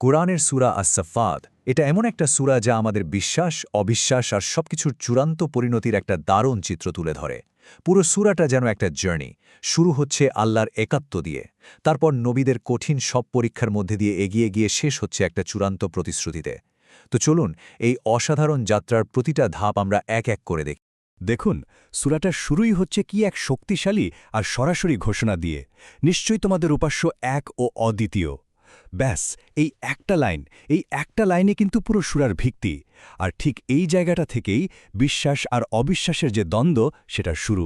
কোরআনের সূরা আস-সাফফাত এটা এমন একটা সূরা যা আমাদের বিশ্বাস, অবিশ্বাস আর সবকিছুর চূড়ান্ত পরিণতির একটা দারুণ চিত্র তুলে ধরে। পুরো সূরাটা যেন একটা জার্নি। শুরু হচ্ছে আল্লাহর একাত্ম দিয়ে, তারপর নবীদের কঠিন সব পরীক্ষার মধ্যে দিয়ে এগিয়ে গিয়ে শেষ হচ্ছে একটা চূড়ান্ত প্রতিশ্রুতিতে। তো চলুন এই অসাধারণ যাত্রার প্রতিটা ধাপ আমরা এক এক করে দেখি। দেখুন, সূরাটার শুরুই হচ্ছে কি এক শক্তিশালী আর সরাসরি ঘোষণা দিয়ে, নিশ্চয়ই তোমাদের উপাস্য এক ও অদ্বিতীয়। ব্যাস, এই একটা লাইনে কিন্তু পুরো সূরার ভিত্তি। আর ঠিক এই জায়গাটা থেকেই বিশ্বাস আর অবিশ্বাসের যে দ্বন্দ্ব, সেটার শুরু।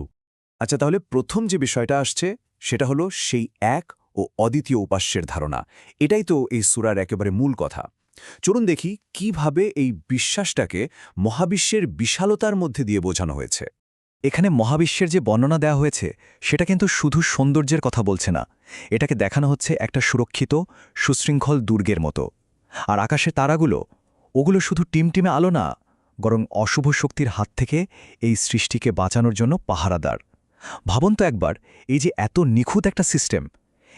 আচ্ছা, তাহলে প্রথম যে বিষয়টা আসছে সেটা হলো সেই এক ও অদ্বিতীয় উপাস্যের ধারণা। এটাই তো এই সূরার একেবারে মূল কথা। চলুন দেখি কিভাবে এই বিশ্বাসটাকে মহাবিশ্বের বিশালতার মধ্যে দিয়ে বোঝানো হয়েছে। এখানে মহাবিশ্বের যে বর্ণনা দেওয়া হয়েছে সেটা কিন্তু শুধু সৌন্দর্যের কথা বলছে না, এটাকে দেখানো হচ্ছে একটা সুরক্ষিত, সুশৃঙ্খল দুর্গের মতো। আর আকাশের তারাগুলো, ওগুলো শুধু টিমটিমে আলো না, বরং অশুভ শক্তির হাত থেকে এই সৃষ্টিকে বাঁচানোর জন্য পাহারাদার। ভাবুন তো একবার, এই যে এত নিখুঁত একটা সিস্টেম,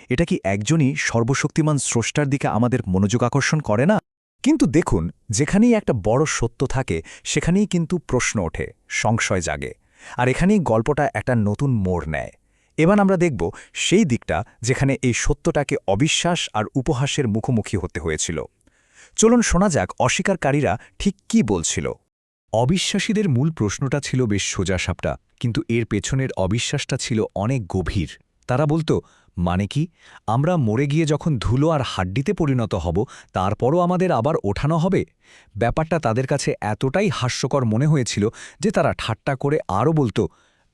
এটা কি একজনই সর্বশক্তিমান স্রষ্টার দিকে আমাদের মনোযোগ আকর্ষণ করে না? কিন্তু দেখুন, যেখানেই একটা বড় সত্য থাকে সেখানেই কিন্তু প্রশ্ন ওঠে, সংশয় জাগে। আর এখানেই গল্পটা একটা নতুন মোড় নেয়। এবার আমরা দেখব সেই দিকটা যেখানে এই সত্যটাকে অবিশ্বাস আর উপহাসের মুখোমুখি হতে হয়েছিল। চলুন শোনা যাক অস্বীকারীরা ঠিক কি বলছিল। অবিশ্বাসীদের মূল প্রশ্নটা ছিল বেশ সোজাসাপটা, কিন্তু এর পেছনের অবিশ্বাসটা ছিল অনেক গভীর। তারা বলতো, মানে কি, আমরা মরে গিয়ে যখন ধুলো আর হাড্ডিতে পরিণত হব, তারপরও আমাদের আবার ওঠানো হবে? ব্যাপারটা তাদের কাছে এতটাই হাস্যকর মনে হয়েছিল যে তারা ঠাট্টা করে আরও বলতো,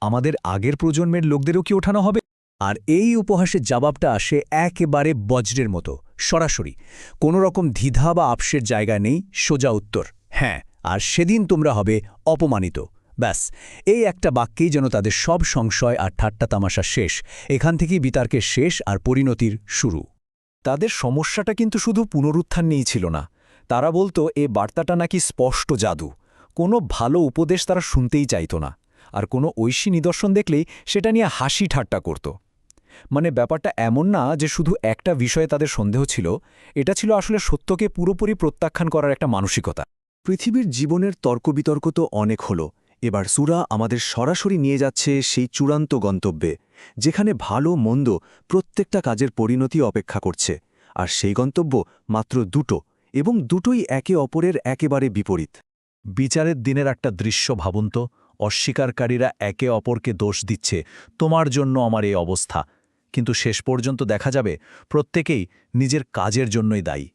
আমাদের আগের প্রজন্মের লোকদেরও কি ওঠানো হবে? আর এই উপহাসের জবাবটা আসে একেবারে বজ্রের মতো, সরাসরি, কোনো রকম দ্বিধা বা আপসের জায়গা নেই, সোজা উত্তর, হ্যাঁ, আর সেদিন তোমরা হবে অপমানিত। ব্যাস, এই একটা বাক্যেই যেন তাদের সব সংশয় আর ঠাট্টা তামাশা শেষ। এখান থেকেই বিতর্কের শেষ আর পরিণতির শুরু। তাদের সমস্যাটা কিন্তু শুধু পুনরুত্থান নিয়েই ছিল না। তারা বলতো এ বার্তাটা নাকি স্পষ্ট জাদু। কোনো ভালো উপদেশ তারা শুনতেই চাইত না, আর কোনো ঐশী নিদর্শন দেখলেই সেটা নিয়ে হাসি ঠাট্টা করত। মানে ব্যাপারটা এমন না যে শুধু একটা বিষয়ে তাদের সন্দেহ ছিল, এটা ছিল আসলে সত্যকে পুরোপুরি প্রত্যাখ্যান করার একটা মানসিকতা। পৃথিবীর জীবনের তর্ক-বিতর্ক তো অনেক হলো। এবার সূরা আমাদের সরাসরি নিয়ে যাচ্ছে সেই চূড়ান্ত গন্তব্যে, যেখানে ভালো মন্দ প্রত্যেকটা কাজের পরিণতি অপেক্ষা করছে। আর সেই গন্তব্য মাত্র দুটো, এবং দুটোই একে অপরের একেবারে বিপরীত। বিচারের দিনের একটা দৃশ্য ভাবুন তো, অস্বীকারীরা একে অপরকে দোষ দিচ্ছে, তোমার জন্য আমার এই অবস্থা। কিন্তু শেষ পর্যন্ত দেখা যাবে প্রত্যেকেই নিজের কাজের জন্যই দায়ী।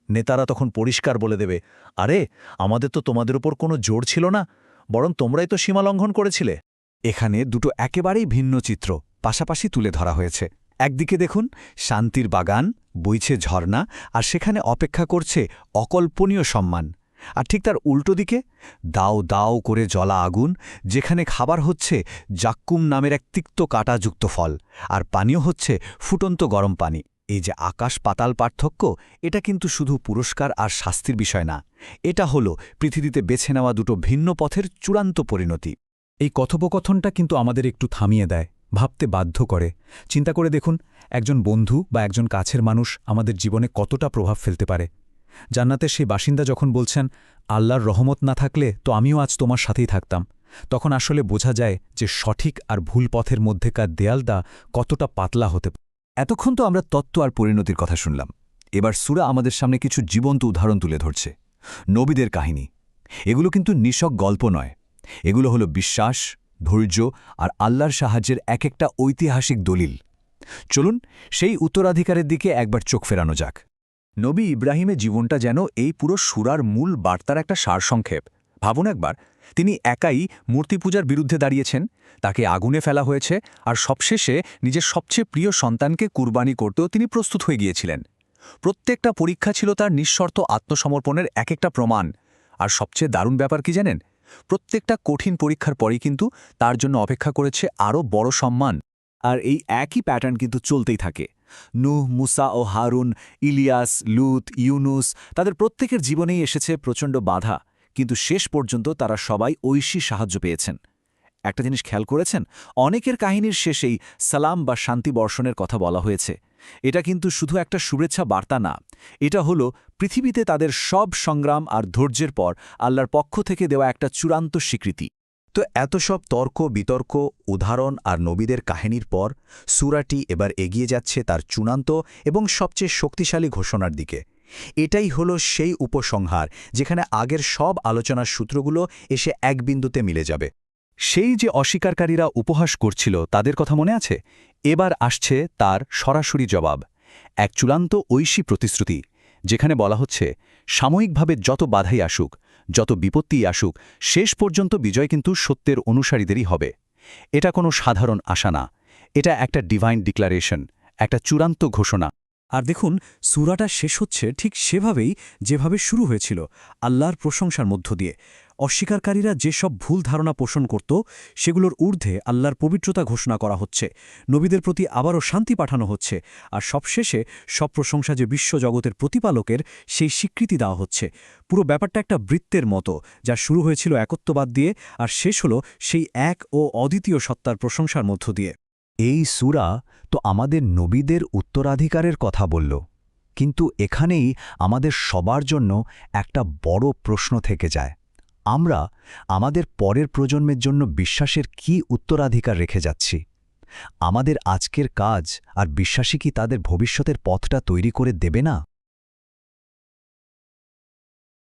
নেতারা তখন পরিষ্কার বলে দেবে, আরে আমাদের তো তোমাদের উপর কোনো জোর ছিল না, বরং তোমরাই তো সীমালঙ্ঘন করেছিলে। এখানে দুটো একেবারেই ভিন্ন চিত্র পাশাপাশি তুলে ধরা হয়েছে। একদিকে দেখুন শান্তির বাগান, বইছে ঝর্ণা, আর সেখানে অপেক্ষা করছে অকল্পনীয় সম্মান। আর ঠিক তার উল্টো দিকে দাও দাও করে জ্বলা আগুন, যেখানে খাবার হচ্ছে জাক্কুম নামের এক তিক্ত কাঁটাযুক্ত ফল, আর পানীয় হচ্ছে ফুটন্ত গরম পানি। এই যে আকাশ পাতাল পার্থক্য, এটা কিন্তু শুধু পুরস্কার আর শাস্তির বিষয় না, এটা হলো পৃথিবীতে বেছে নেওয়া দুটো ভিন্ন পথের চূড়ান্ত পরিণতি। এই কথোপকথনটা কিন্তু আমাদের একটু থামিয়ে দেয়, ভাবতে বাধ্য করে। চিন্তা করে দেখুন, একজন বন্ধু বা একজন কাছের মানুষ আমাদের জীবনে কতটা প্রভাব ফেলতে পারে। জান্নাতের সেই বাসিন্দা যখন বলছেন, আল্লাহর রহমত না থাকলে তো আমিও আজ তোমার সাথেই থাকতাম, তখন আসলে বোঝা যায় যে সঠিক আর ভুল পথের মধ্যেকার দেয়ালটা কতটা পাতলা হতে পারে। এতক্ষণ তো আমরা তত্ত্ব আর পরিণতির কথা শুনলাম। এবার সূরা আমাদের সামনে কিছু জীবন্ত উদাহরণ তুলে ধরছে। নবীদের কাহিনী, এগুলো কিন্তু নিছক গল্প নয়, এগুলো হলো বিশ্বাস, ধৈর্য আর আল্লাহর সাহায্যের এক একটা ঐতিহাসিক দলিল। চলুন সেই উত্তরাধিকারের দিকে একবার চোখ ফেরানো যাক। নবী ইব্রাহিমের জীবনটা যেন এই পুরো সূরার মূল বার্তার একটা সারসংক্ষেপ। ভাবুন একবার, তিনি একাই মূর্তি পূজার বিরুদ্ধে দাঁড়িয়েছেন, তাকে আগুনে ফেলা হয়েছে, আর সবশেষে নিজের সবচেয়ে প্রিয় সন্তানকে কুরবানি করতেও তিনি প্রস্তুত হয়ে গিয়েছিলেন। প্রত্যেকটা পরীক্ষা ছিল তার নিঃশর্ত আত্মসমর্পণের এক একটা প্রমাণ। আর সবচেয়ে দারুণ ব্যাপার কি জানেন, প্রত্যেকটা কঠিন পরীক্ষার পরই কিন্তু তার জন্য অপেক্ষা করেছে আরও বড় সম্মান। আর এই একই প্যাটার্ন কিন্তু চলতেই থাকে। নূহ, মুসা ও হারুন, ইলিয়াস, লুত, ইউনুস, তাদের প্রত্যেকের জীবনেই এসেছে প্রচণ্ড বাধা, কিন্তু শেষ পর্যন্ত তারা সবাই ঐশী সাহায্য পেয়েছেন। একটা জিনিস খেয়াল করেছেন, অনেকের কাহিনীর শেষেই সালাম বা শান্তি বর্ষণের কথা বলা হয়েছে, এটা কিন্তু শুধু একটা শুভেচ্ছা বার্তা না, এটা হলো পৃথিবীতে তাদের সব সংগ্রাম আর ধৈর্যের পর আল্লাহর পক্ষ থেকে দেওয়া একটা চূড়ান্ত স্বীকৃতি। তো এত সব তর্ক বিতর্ক উদাহরণ আর নবীদের কাহিনীর পর সূরাটি এবার এগিয়ে যাচ্ছে তার চূড়ান্ত এবং সবচেয়ে শক্তিশালী ঘোষণার দিকে। এটাই হলো সেই উপসংহার যেখানে আগের সব আলোচনার সূত্রগুলো এসে এক বিন্দুতে মিলে যাবে। সেই যে অস্বীকারীরা উপহাস করছিল তাদের কথা মনে আছে? এবার আসছে তার সরাসরি জবাব, এক চূড়ান্ত ঐশী প্রতিশ্রুতি, যেখানে বলা হচ্ছে সাময়িকভাবে যত বাধাই আসুক, যত বিপত্তিই আসুক, শেষ পর্যন্ত বিজয় কিন্তু সত্যের অনুসারীদেরই হবে। এটা কোনো সাধারণ আশা না, এটা একটা ডিভাইন ডিক্লারেশন, একটা চূড়ান্ত ঘোষণা। আর দেখুন, সূরাটা শেষ হচ্ছে ঠিক সেভাবেই যেভাবে শুরু হয়েছিল, আল্লাহর প্রশংসার মধ্য দিয়ে। অস্বীকারীরা যেসব ভুল ধারণা পোষণ করত সেগুলোর ঊর্ধ্বে আল্লাহর পবিত্রতা ঘোষণা করা হচ্ছে, নবীদের প্রতি আবারও শান্তি পাঠানো হচ্ছে, আর সবশেষে সব প্রশংসা যে বিশ্বজগতের প্রতিপালকের সেই স্বীকৃতি দেওয়া হচ্ছে। পুরো ব্যাপারটা একটা বৃত্তের মতো, যা শুরু হয়েছিল একত্ববাদ দিয়ে আর শেষ হলো সেই এক ও অদ্বিতীয় সত্তার প্রশংসার মধ্য দিয়ে। এই সূরা তো আমাদের নবীদের উত্তরাধিকারের কথা বলল, কিন্তু এখানেই আমাদের সবার জন্য একটা বড় প্রশ্ন থেকে যায়। আমরা আমাদের পরের প্রজন্মের জন্য বিশ্বাসের কি উত্তরাধিকার রেখে যাচ্ছি? আমাদের আজকের কাজ আর বিশ্বাসই কি তাদের ভবিষ্যতের পথটা তৈরি করে দেবে না?